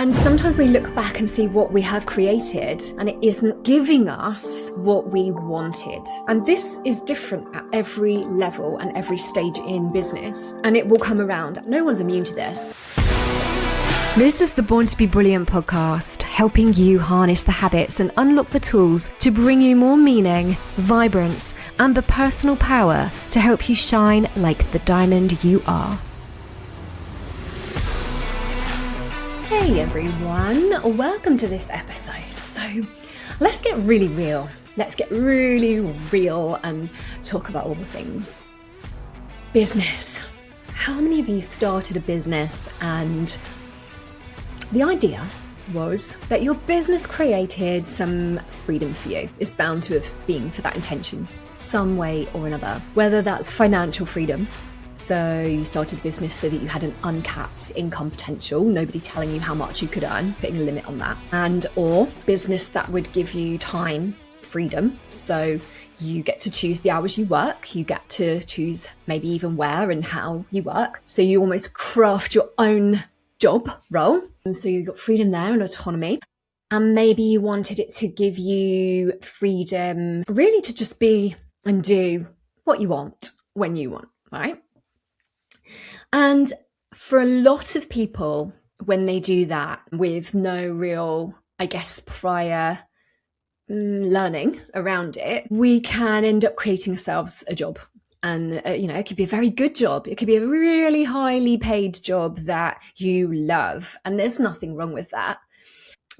And sometimes we look back and see what we have created and it isn't giving us what we wanted. And this is different at every level and every stage in business. And it will come around. No one's immune to this. This is the Born to be Brilliant podcast, helping you harness the habits and unlock the tools to bring you more meaning, vibrance, and the personal power to help you shine like the diamond you are. Hey everyone, welcome to this episode. So let's get really real. Let's get really real and talk about all the things. Business. How many of you started a business and the idea was that your business created some freedom for you? It's bound to have been for that intention, some way or another. Whether that's financial freedom, so you started a business so that you had an uncapped income potential, nobody telling you how much you could earn, putting a limit on that, and or business that would give you time freedom, so you get to choose the hours you work, you get to choose maybe even where and how you work, so you almost craft your own job role. So you've got freedom there and autonomy. And maybe you wanted it to give you freedom really to just be and do what you want when you want, right? And for a lot of people, when they do that with no real, prior learning around it, we can end up creating ourselves a job. And, it could be a very good job. It could be a really highly paid job that you love. And there's nothing wrong with that.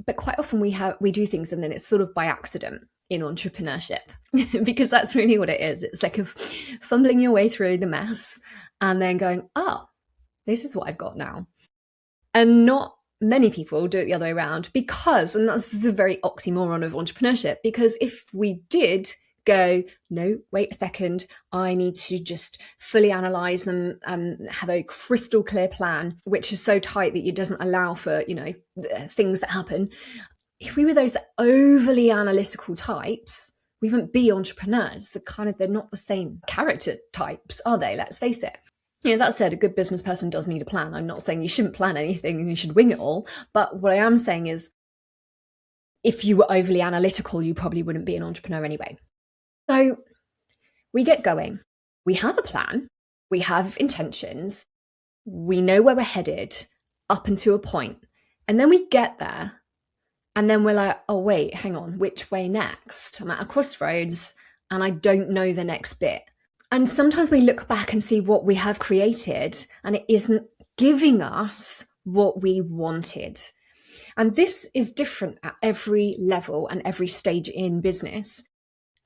But quite often we do things and then it's sort of by accident in entrepreneurship, because that's really what it is. It's like fumbling your way through the mess and then going, oh, this is what I've got now. And not many people do it the other way around because, and that's the very oxymoron of entrepreneurship, because if we did go, no, wait a second, I need to just fully analyze them and have a crystal clear plan, which is so tight that it doesn't allow for, things that happen. If we were those overly analytical types, we wouldn't be entrepreneurs. They're not the same character types, are they? Let's face it. That said, a good business person does need a plan. I'm not saying you shouldn't plan anything and you should wing it all. But what I am saying is, if you were overly analytical, you probably wouldn't be an entrepreneur anyway. So we get going, we have a plan, we have intentions, we know where we're headed up until a point, and then we get there and then we're like, oh wait, hang on, which way next? I'm at a crossroads and I don't know the next bit. And sometimes we look back and see what we have created and it isn't giving us what we wanted. And this is different at every level and every stage in business.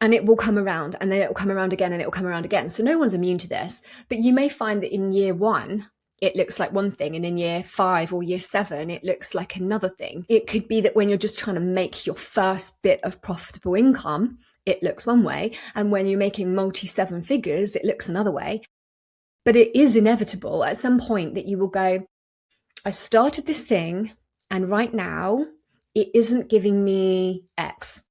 And it will come around and then it will come around again and it will come around again. So no one's immune to this, but you may find that in year 1, it looks like one thing. And in year 5 or year 7, it looks like another thing. It could be that when you're just trying to make your first bit of profitable income, it looks one way. And when you're making multi-7 figures, it looks another way. But it is inevitable at some point that you will go, I started this thing and right now it isn't giving me X.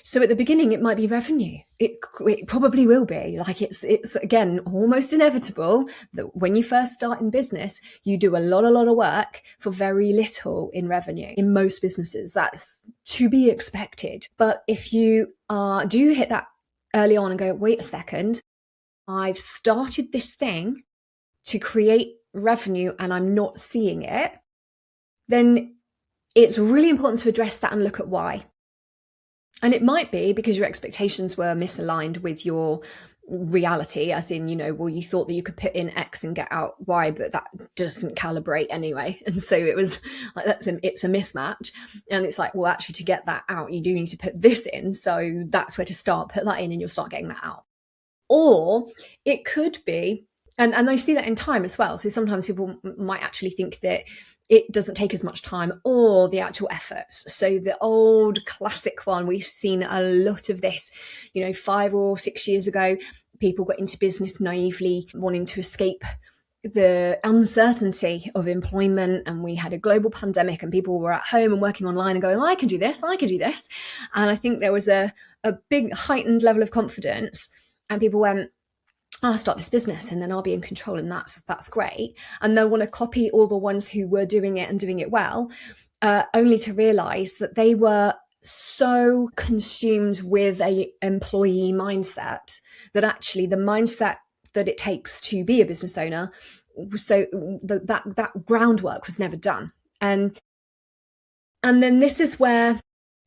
So at the beginning, it might be revenue. It probably will be. Like it's again, almost inevitable that when you first start in business, you do a lot of work for very little in revenue. In most businesses, that's to be expected. But if you do hit that early on and go, wait a second, I've started this thing to create revenue and I'm not seeing it, then it's really important to address that and look at why. And it might be because your expectations were misaligned with your reality, as in, you thought that you could put in X and get out Y, but that doesn't calibrate anyway. And so it was like, it's a mismatch. And it's like, well, actually to get that out, you do need to put this in. So that's where to start, put that in and you'll start getting that out. Or it could be, and I see that in time as well. So sometimes people might actually think that it doesn't take as much time or the actual efforts. So the old classic one, we've seen a lot of this, 5 or 6 years ago, people got into business naively wanting to escape the uncertainty of employment. And we had a global pandemic and people were at home and working online and going, I can do this. And I think there was a big heightened level of confidence and people went, I'll start this business and then I'll be in control, and that's great. And they'll want to copy all the ones who were doing it and doing it well, only to realize that they were so consumed with a employee mindset that actually the mindset that it takes to be a business owner, so that groundwork was never done. And then this is where,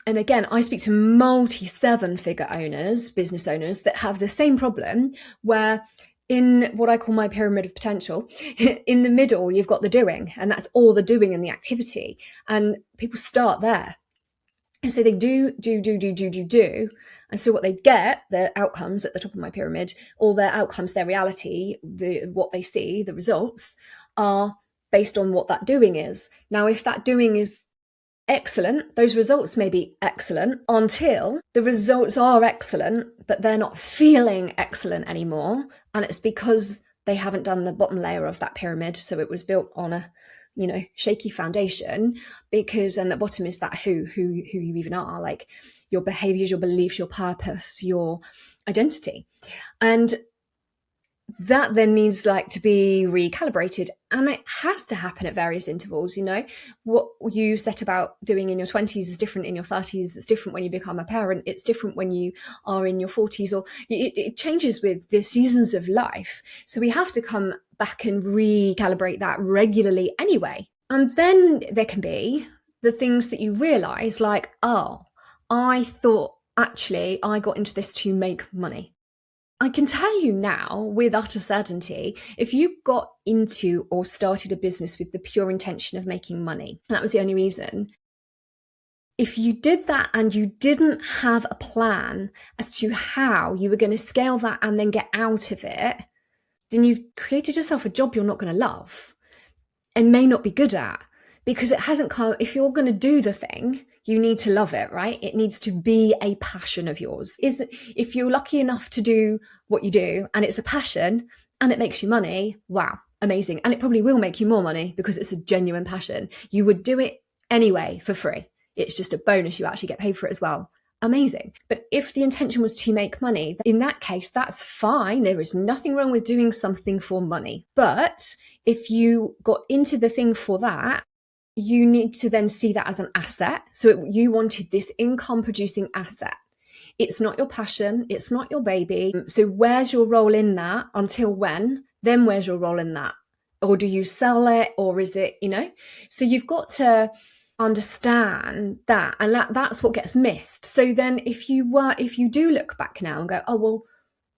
and again, I speak to multi-7-figure owners, business owners, that have the same problem, where in what I call my pyramid of potential, in the middle, you've got the doing, and that's all the doing and the activity. And people start there. And so they do. And so what they get, their outcomes at the top of my pyramid, all their outcomes, their reality, what they see, the results, are based on what that doing is. Now, if that doing is excellent, those results may be excellent until the results are excellent, but they're not feeling excellent anymore. And it's because they haven't done the bottom layer of that pyramid. So it was built on a shaky foundation, and the bottom is that who you even are, like your behaviors, your beliefs, your purpose, your identity. And that then needs to be recalibrated, and it has to happen at various intervals. What you set about doing in your 20s is different in your 30s. It's different when you become a parent. It's different when you are in your 40s, or it changes with the seasons of life. So we have to come back and recalibrate that regularly anyway. And then there can be the things that you realize, like, oh, I thought actually I got into this to make money. I can tell you now with utter certainty, if you got into or started a business with the pure intention of making money, that was the only reason, if you did that and you didn't have a plan as to how you were going to scale that and then get out of it, then you've created yourself a job you're not going to love and may not be good at, because it hasn't come. If you're going to do the thing, you need to love it, right? It needs to be a passion of yours. If you're lucky enough to do what you do and it's a passion and it makes you money, wow, amazing. And it probably will make you more money because it's a genuine passion. You would do it anyway for free. It's just a bonus. You actually get paid for it as well. Amazing. But if the intention was to make money, in that case, that's fine. There is nothing wrong with doing something for money. But if you got into the thing for that, you need to then see that as an asset. So you wanted this income producing asset. It's not your passion. It's not your baby. So where's your role in that? Until when? Then where's your role in that? Or do you sell it? Or is it, So you've got to understand that, and that's what gets missed. So then if you do look back now and go, oh, well,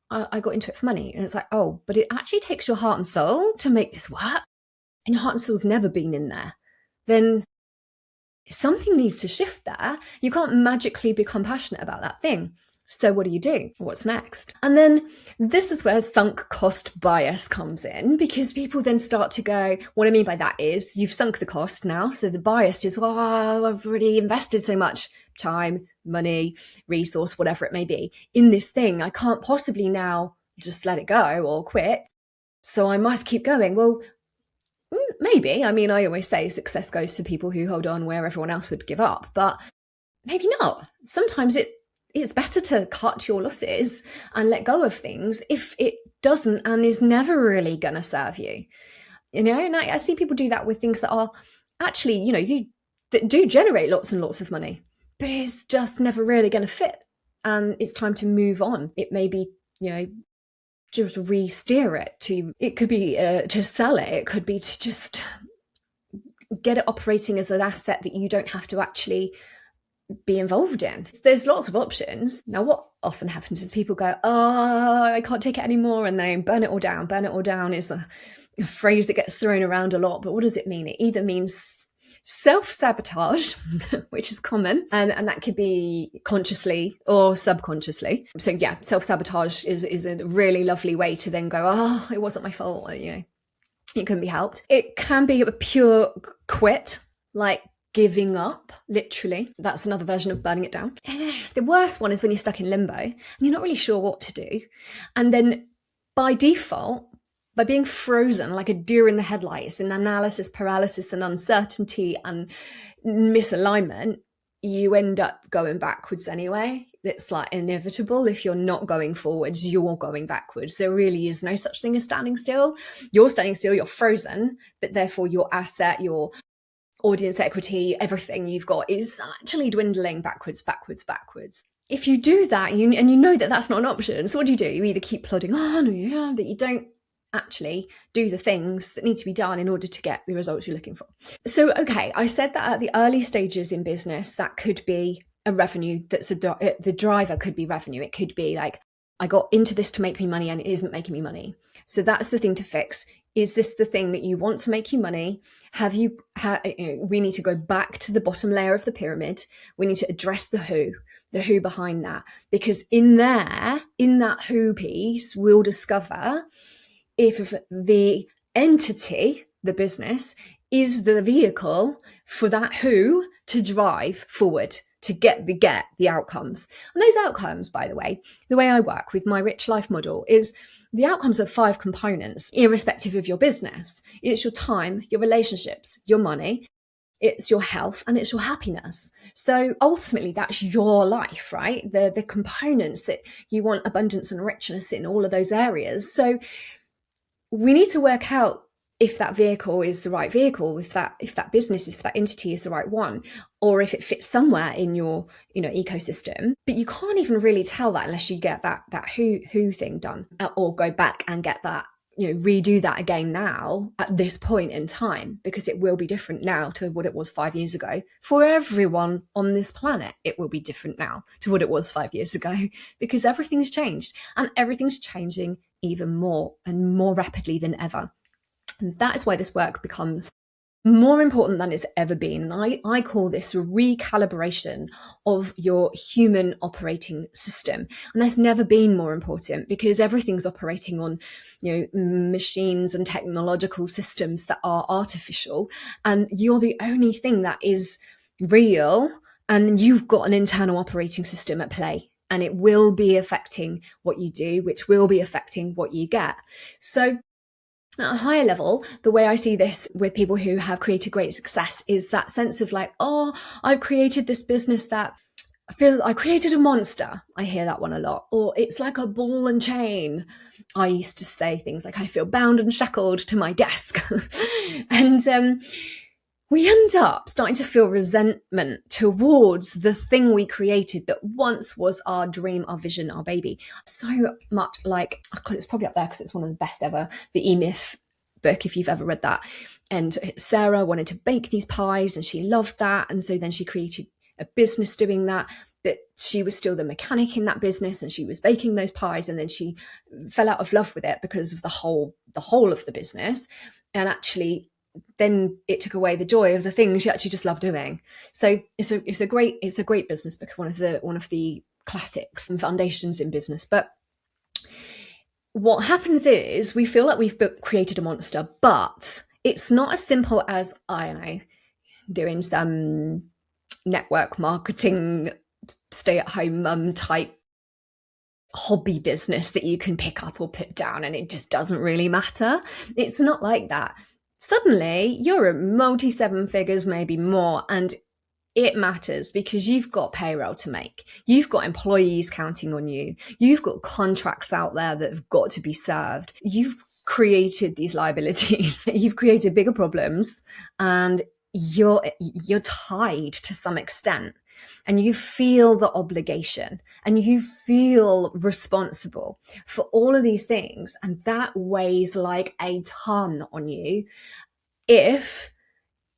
I got into it for money. And it's like, oh, but it actually takes your heart and soul to make this work. And your heart and soul's never been in there. Then something needs to shift there. You can't magically become passionate about that thing. So what do? What's next? And then this is where sunk cost bias comes in, because people then start to go, what I mean by that is you've sunk the cost now. So the bias is, well, I've already invested so much time, money, resource, whatever it may be, in this thing. I can't possibly now just let it go or quit. So I must keep going. Well, maybe. I mean, I always say success goes to people who hold on where everyone else would give up, but maybe not. Sometimes it's better to cut your losses and let go of things if it doesn't and is never really going to serve you. And I see people do that with things that are actually, that do generate lots and lots of money, but it's just never really going to fit. And it's time to move on. It may be, just re-steer it. It could be to sell it. It could be to just get it operating as an asset that you don't have to actually be involved in. There's lots of options. Now, what often happens is people go, oh, I can't take it anymore, and they burn it all down. Burn it all down is a phrase that gets thrown around a lot, but what does it mean? It either means self-sabotage, which is common, and that could be consciously or subconsciously. So yeah, self-sabotage is a really lovely way to then go, oh, it wasn't my fault, it couldn't be helped. It can be a pure quit, like giving up, literally. That's another version of burning it down. The worst one is when you're stuck in limbo and you're not really sure what to do. And then by default, by being frozen like a deer in the headlights in analysis, paralysis, and uncertainty and misalignment, you end up going backwards anyway. it's like inevitable. If you're not going forwards, you're going backwards. There really is no such thing as standing still. You're standing still, you're frozen, but therefore your asset, your audience equity, everything you've got is actually dwindling backwards. If you do that, and you know that that's not an option, so what do? You either keep plodding on, yeah, but you don't actually do the things that need to be done in order to get the results you're looking for. So, okay, I said that at the early stages in business, that could be a revenue. That's the driver could be revenue. It could be like, I got into this to make me money and it isn't making me money. So that's the thing to fix. Is this the thing that you want to make you money? We need to go back to the bottom layer of the pyramid. We need to address the who behind that, because in that who piece, we'll discover if the entity, the business, is the vehicle for that who to drive forward to get the outcomes. And those outcomes, by the way I work with my rich life model is the outcomes of 5 components, irrespective of your business. It's your time, your relationships, your money, it's your health, and it's your happiness. So ultimately, that's your life, right? The components that you want abundance and richness in, all of those areas. So we need to work out if that vehicle is the right vehicle, if that business, if that entity is the right one, or if it fits somewhere in your ecosystem. But you can't even really tell that unless you get that who thing done, or go back and get that, redo that again now at this point in time, because it will be different now to what it was 5 years ago. For everyone on this planet, it will be different now to what it was 5 years ago, because everything's changed, and everything's changing even more and more rapidly than ever. And that is why this work becomes more important than it's ever been. And I call this a recalibration of your human operating system. And that's never been more important, because everything's operating on, machines and technological systems that are artificial. And you're the only thing that is real. And you've got an internal operating system at play. And it will be affecting what you do, which will be affecting what you get. So at a higher level, the way I see this with people who have created great success is that sense of like, oh, I've created this business that feels, I created a monster. I hear that one a lot. Or it's like a ball and chain. I used to say things like, I feel bound and shackled to my desk. And we end up starting to feel resentment towards the thing we created that once was our dream, our vision, our baby. So much like, it's probably up there because it's one of the best ever, the E-Myth book, if you've ever read that. And Sarah wanted to bake these pies and she loved that. And so then she created a business doing that. But she was still the mechanic in that business and she was baking those pies. And then she fell out of love with it because of the whole of the business. And actually, then it took away the joy of the things she actually just loved doing. So it's a great business book, one of the classics and foundations in business. But what happens is we feel like we've created a monster, but it's not as simple as, I don't know, doing some network marketing, stay-at-home mum type hobby business that you can pick up or put down and it just doesn't really matter. It's not like that. Suddenly you're at multi 7 figures, maybe more, and it matters because you've got payroll to make. You've got employees counting on you. You've got contracts out there that have got to be served. You've created these liabilities. You've created bigger problems, and you're tied to some extent. And you feel the obligation and you feel responsible for all of these things. And that weighs like a ton on you if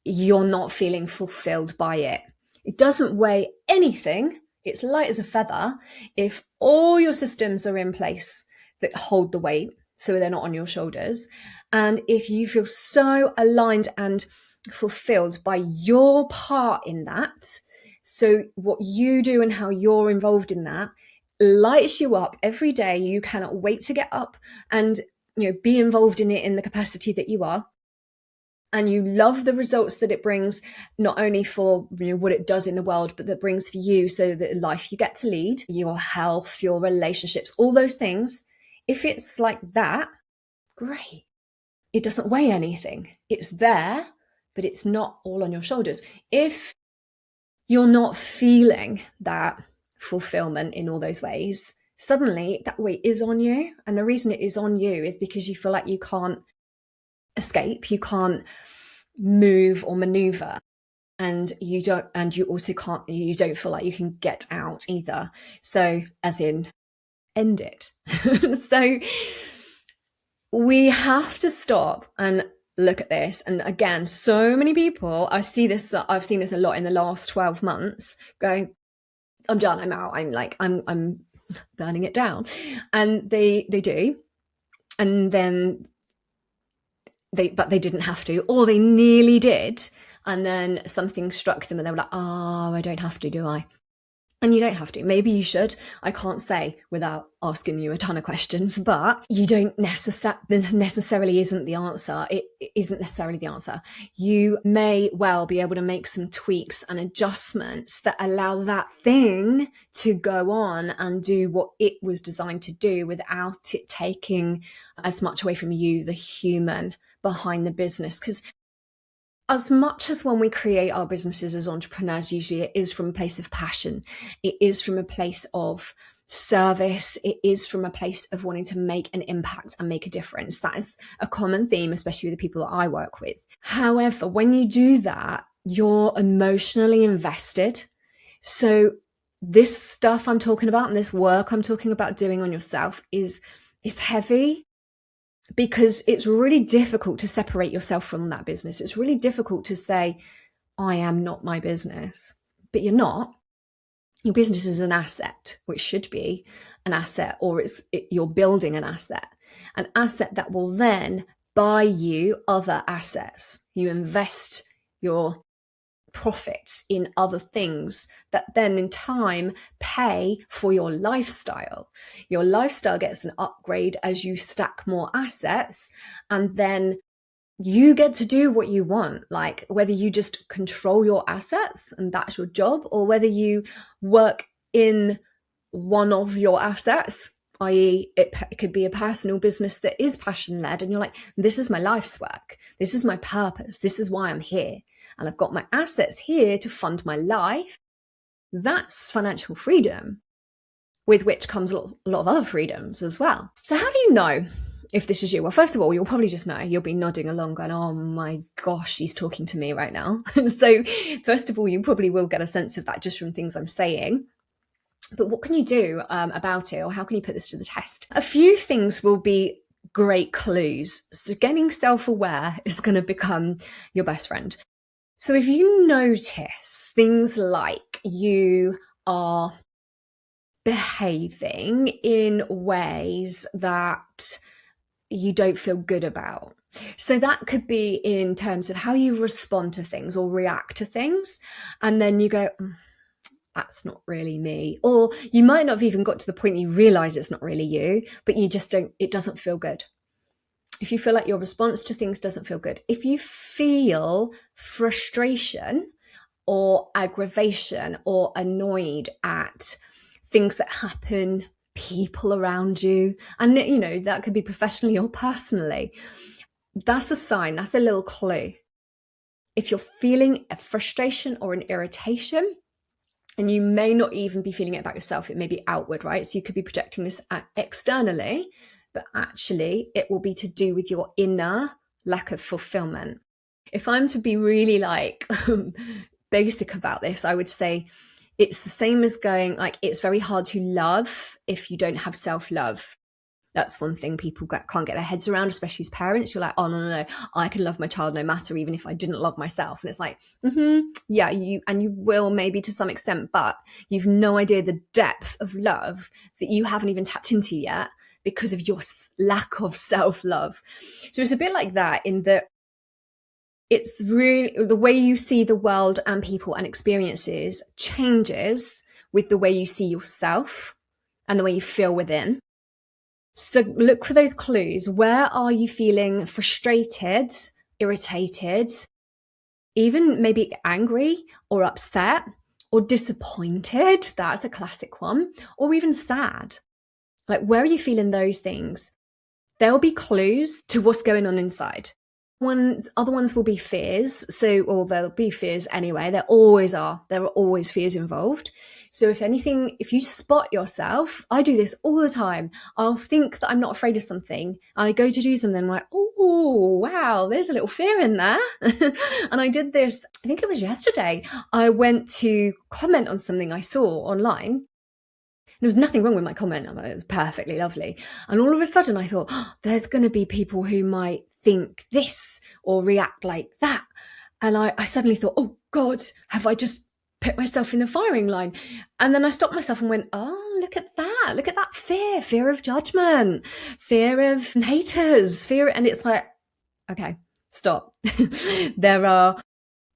you're not feeling fulfilled by it. It doesn't weigh anything. It's light as a feather if all your systems are in place that hold the weight, so they're not on your shoulders. And if you feel so aligned and fulfilled by your part in that, so what you do and how you're involved in that lights you up every day. You cannot wait to get up and be involved in it in the capacity that you are. And you love the results that it brings, not only for what it does in the world, but that brings for you, so the life you get to lead, your health, your relationships, all those things. If it's like that, great. It doesn't weigh anything. It's there, but it's not all on your shoulders. If you're not feeling that fulfillment in all those ways, suddenly that weight is on you. And the reason it is on you is because you feel like you can't escape, you can't move or maneuver. And you also can't, you don't feel like you can get out either. So, as in, end it. So, we have to stop and look at this. And again, so many people, I've seen this a lot in the last 12 months, going, I'm done, I'm out, I'm burning it down. And they do. And then but they didn't have to, or they nearly did. And then something struck them and they were like, oh, I don't have to, do I? And you don't have to. Maybe you should. I can't say without asking you a ton of questions, but you don't necessarily isn't the answer. It isn't necessarily the answer. You may well be able to make some tweaks and adjustments that allow that thing to go on and do what it was designed to do without it taking as much away from you, the human behind the business. Because as much as when we create our businesses as entrepreneurs, usually it is from a place of passion. It is from a place of service. It is from a place of wanting to make an impact and make a difference. That is a common theme, especially with the people that I work with. However, when you do that, you're emotionally invested. So this stuff I'm talking about and this work I'm talking about doing on yourself is heavy. Because it's really difficult to separate yourself from that business. It's really difficult to say, I am not my business, but you're not. Your business is an asset, which should be an asset, or you're building an asset that will then buy you other assets. You invest your profits in other things that then in time pay for your lifestyle. Your lifestyle gets an upgrade as you stack more assets, and then you get to do what you want, like whether you just control your assets and that's your job, or whether you work in one of your assets, i.e. it could be a personal business that is passion-led and you're like, this is my life's work, this is my purpose, this is why I'm here, and I've got my assets here to fund my life. That's financial freedom, with which comes a lot of other freedoms as well. So how do you know if this is you? Well, first of all, you'll probably just know. You'll be nodding along going, oh my gosh, she's talking to me right now. So first of all, you probably will get a sense of that just from things I'm saying. But what can you do about it, or how can you put this to the test? A few things will be great clues. So getting self-aware is going to become your best friend. So if you notice things like you are behaving in ways that you don't feel good about. So that could be in terms of how you respond to things or react to things. And then you go, that's not really me. Or you might not have even got to the point you realize it's not really you, but you just don't, it doesn't feel good. If you feel like your response to things doesn't feel good, if you feel frustration or aggravation or annoyed at things that happen, people around you, and you know, that could be professionally or personally, that's a sign, that's a little clue. If you're feeling a frustration or an irritation, and you may not even be feeling it about yourself, it may be outward, right? So you could be projecting this externally, but actually it will be to do with your inner lack of fulfillment. If I'm to be really like basic about this, I would say it's the same as going like, it's very hard to love if you don't have self-love. That's one thing people can't get their heads around, especially as parents. You're like, oh, no, I can love my child no matter, even if I didn't love myself. And it's like, yeah, you will maybe to some extent, but you've no idea the depth of love that you haven't even tapped into yet because of your lack of self-love. So it's a bit like that in that it's really the way you see the world and people and experiences changes with the way you see yourself and the way you feel within. So look for those clues. Where are you feeling frustrated, irritated, even maybe angry or upset or disappointed? That's a classic one. Or even sad. Like, where are you feeling those things? There'll be clues to what's going on inside. Other ones will be fears. Or there'll be fears anyway. There always are. There are always fears involved. So if anything, if you spot yourself, I do this all the time. I'll think that I'm not afraid of something. I go to do something, I'm like, oh, wow, there's a little fear in there. And I did this, I think it was yesterday. I went to comment on something I saw online. There was nothing wrong with my comment. I mean, it was perfectly lovely. And all of a sudden I thought, there's going to be people who might think this or react like that. And I suddenly thought, oh God, have I just put myself in the firing line? And then I stopped myself and went, oh, look at that fear of judgment, fear of haters, and it's like, okay, stop. There are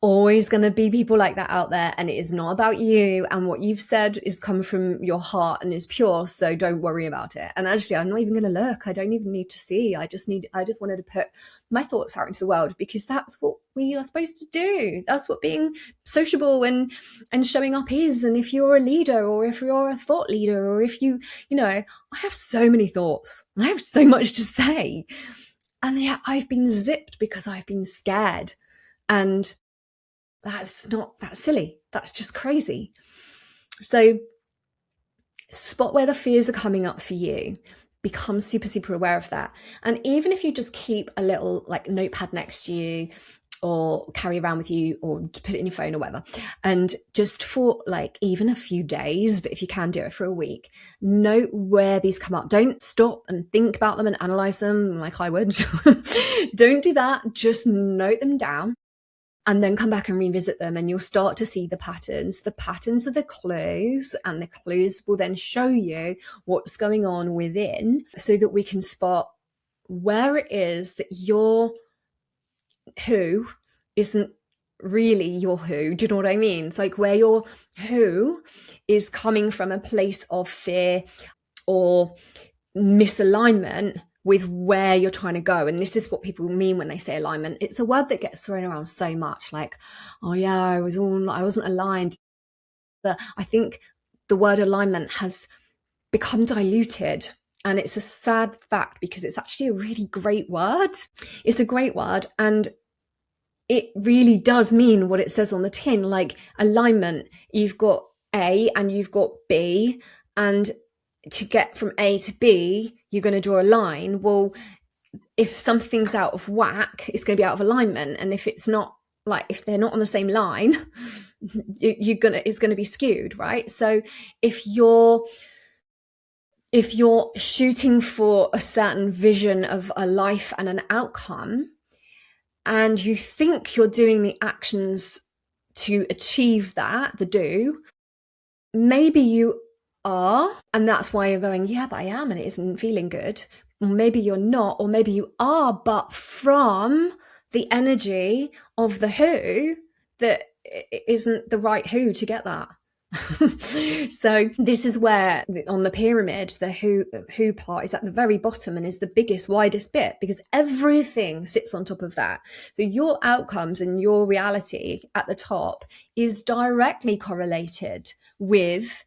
always going to be people like that out there, and it is not about you, and what you've said is come from your heart and is pure, so don't worry about it. And actually, I'm not even going to look. I don't even need to see. I just wanted to put my thoughts out into the world, because that's what we are supposed to do. That's what being sociable and showing up is. And if you're a leader, or if you're a thought leader, or if I have so many thoughts and I have so much to say, and yet I've been zipped because I've been scared. And that's silly. That's just crazy. So spot where the fears are coming up for you. Become super, super aware of that. And even if you just keep a little notepad next to you, or carry around with you, or put it in your phone or whatever, and just for even a few days, but if you can do it for a week, note where these come up. Don't stop and think about them and analyze them like I would. Don't do that. Just note them down. And then come back and revisit them, and you'll start to see the patterns. The patterns are the clues, and the clues will then show you what's going on within, so that we can spot where it is that your who isn't really your who. Do you know what I mean? It's like where your who is coming from a place of fear or misalignment with where you're trying to go. And this is what people mean when they say alignment. It's a word that gets thrown around so much, like, oh yeah, I wasn't aligned. But I think the word alignment has become diluted, and it's a sad fact, because it's actually a really great word. It's a great word, and it really does mean what it says on the tin. Like alignment, you've got A and you've got B, and to get from A to B, you're going to draw a line. Well, if something's out of whack, it's going to be out of alignment. And if it's not, if they're not on the same line, it's going to be skewed, right? So if you're shooting for a certain vision of a life and an outcome, and you think you're doing the actions to achieve that, maybe you are, and that's why you're going, yeah, but I am, and it isn't feeling good. Or maybe you're not, or maybe you are, but from the energy of the who, that isn't the right who to get that. So this is where on the pyramid, the who part is at the very bottom and is the biggest, widest bit, because everything sits on top of that. So your outcomes and your reality at the top is directly correlated with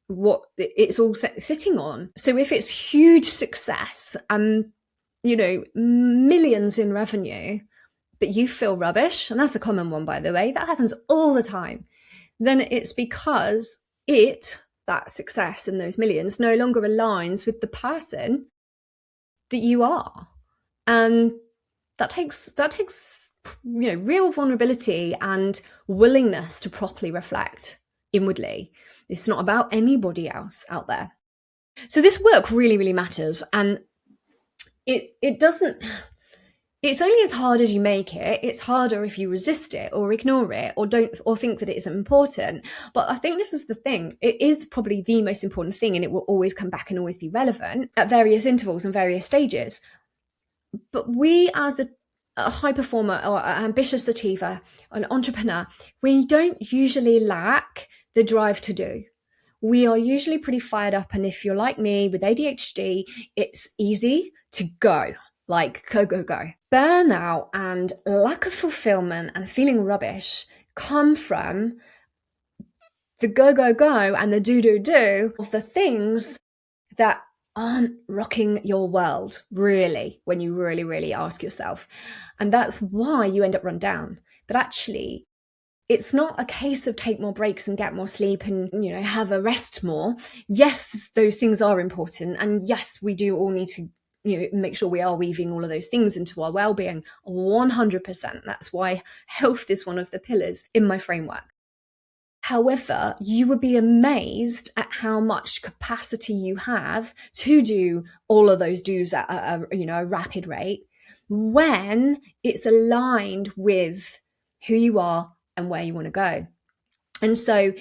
what it's all sitting on. So if it's huge success and millions in revenue, but you feel rubbish, and that's a common one, by the way, that happens all the time, then it's because that success and those millions no longer aligns with the person that you are. And that takes real vulnerability and willingness to properly reflect inwardly. It's not about anybody else out there. So this work really, really matters. And it doesn't, it's only as hard as you make it. It's harder if you resist it or ignore it or think that it isn't important. But I think this is the thing. It is probably the most important thing, and it will always come back and always be relevant at various intervals and various stages. But we, as a high performer or an ambitious achiever, an entrepreneur, we don't usually lack the drive to do. We are usually pretty fired up, and if you're like me with ADHD, it's easy to go. Go. Burnout and lack of fulfillment and feeling rubbish come from the go and the do of the things that aren't rocking your world, really, when you really, really ask yourself. And that's why you end up run down. But actually, it's not a case of take more breaks and get more sleep and, have a rest more. Yes, those things are important. And yes, we do all need to, make sure we are weaving all of those things into our well-being 100%. That's why health is one of the pillars in my framework. However, you would be amazed at how much capacity you have to do all of those do's at a rapid rate when it's aligned with who you are and where you want to go. And so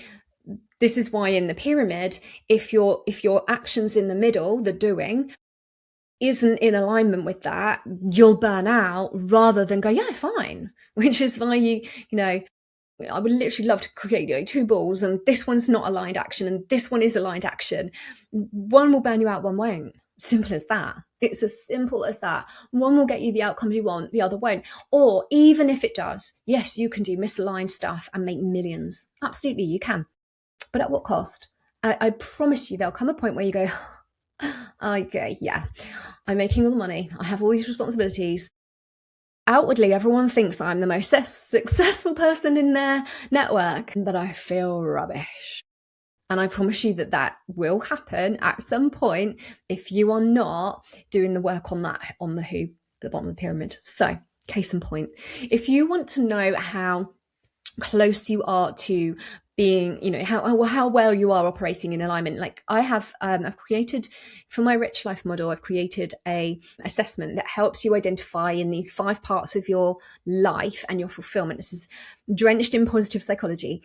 this is why in the pyramid, if your actions in the middle, the doing, isn't in alignment with that, you'll burn out rather than go, yeah, fine. Which is why I would literally love to create two balls, and this one's not aligned action and this one is aligned action. One will burn you out, one won't. Simple as that. It's as simple as that. One will get you the outcomes you want, the other won't. Or even if it does, yes, you can do misaligned stuff and make millions. Absolutely, you can. But at what cost? I promise you there'll come a point where you go, okay, yeah, I'm making all the money. I have all these responsibilities. Outwardly, everyone thinks I'm the most successful person in their network, but I feel rubbish. And I promise you that will happen at some point if you are not doing the work on that, on the who, at the bottom of the pyramid. So, case in point, if you want to know how close you are to being, how well you are operating in alignment, like I have, I've created for my Rich Life model, I've created a assessment that helps you identify in these 5 parts of your life and your fulfillment. This is drenched in positive psychology,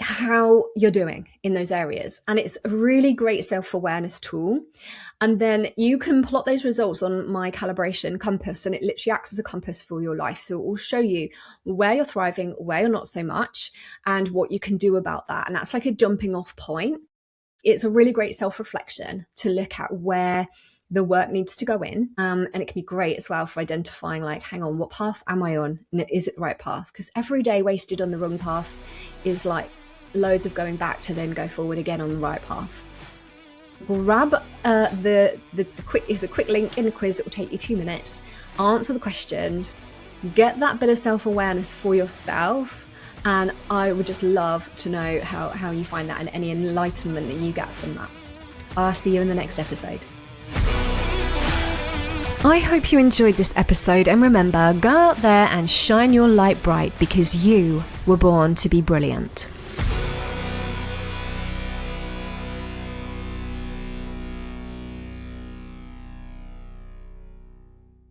how you're doing in those areas. And it's a really great self-awareness tool. And then you can plot those results on my calibration compass, and it literally acts as a compass for your life. So it will show you where you're thriving, where you're not so much, and what you can do about that. And that's like a jumping off point. It's a really great self-reflection to look at where the work needs to go in. And it can be great as well for identifying, like, hang on, what path am I on? And is it the right path? Because every day wasted on the wrong path is like loads of going back to then go forward again on the right path. Grab the quick link in the quiz. It will take you 2 minutes. Answer the questions. Get that bit of self-awareness for yourself. And I would just love to know how you find that and any enlightenment that you get from that. I'll see you in the next episode. I hope you enjoyed this episode, and remember, go out there and shine your light bright because you were born to be brilliant.